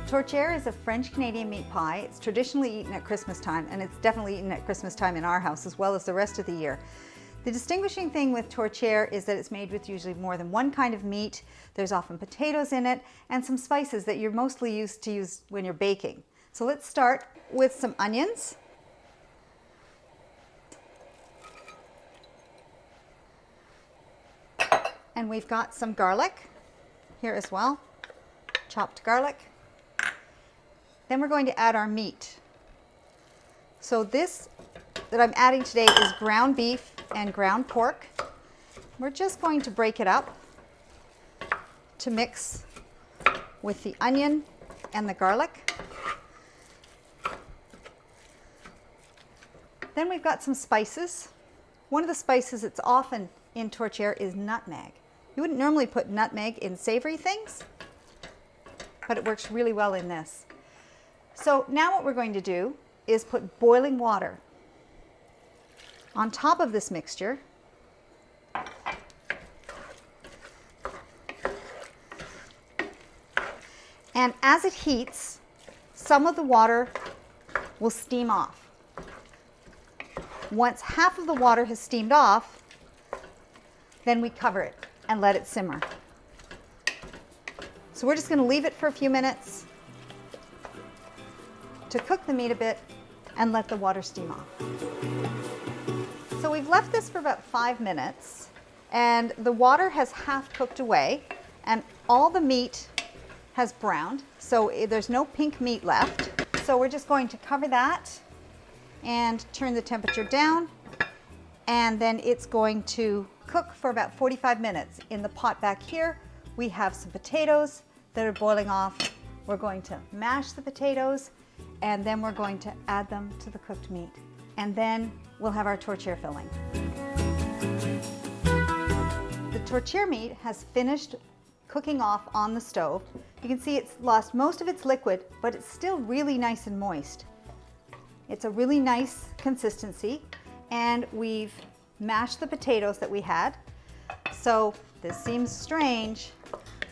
Tourtiere is a French-Canadian meat pie. It's traditionally eaten at Christmas time, and it's definitely eaten at Christmas time in our house as well as the rest of the year. The distinguishing thing with tourtiere is that it's made with usually more than one kind of meat. There's often potatoes in it and some spices that you're mostly used to use when you're baking. So let's start with some onions. And we've got some garlic here as well, chopped garlic. Then we're going to add our meat. So this that I'm adding today is ground beef and ground pork. We're just going to break it up to mix with the onion and the garlic. Then we've got some spices. One of the spices that's often in tourtiere is nutmeg. You wouldn't normally put nutmeg in savory things, but it works really well in this. So now what we're going to do is put boiling water on top of this mixture. And as it heats, some of the water will steam off. Once half of the water has steamed off, then we cover it and let it simmer. So we're just going to leave it for a few minutes to cook the meat a bit and let the water steam off. So we've left this for about 5 minutes and the water has half cooked away and all the meat has browned, so there's no pink meat left. So we're just going to cover that and turn the temperature down, and then it's going to cook for about 45 minutes. In the pot back here, we have some potatoes that are boiling off. We're going to mash the potatoes, and then we're going to add them to the cooked meat. And then we'll have our tourtiere filling. The tourtiere meat has finished cooking off on the stove. You can see it's lost most of its liquid, but it's still really nice and moist. It's a really nice consistency, and we've mashed the potatoes that we had. So this seems strange,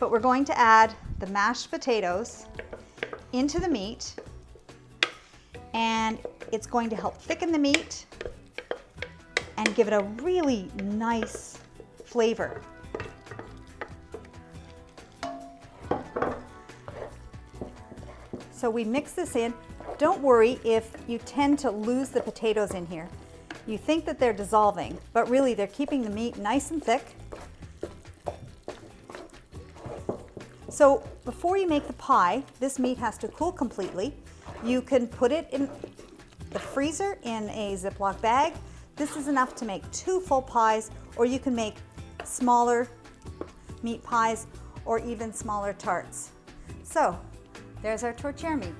but we're going to add the mashed potatoes into the meat, and it's going to help thicken the meat and give it a really nice flavor. So we mix this in. Don't worry if you tend to lose the potatoes in here. You think that they're dissolving, but really they're keeping the meat nice and thick. So before you make the pie, this meat has to cool completely. You can put it in the freezer in a Ziploc bag. This is enough to make 2 full pies, or you can make smaller meat pies or even smaller tarts. So there's our tourtiere meat.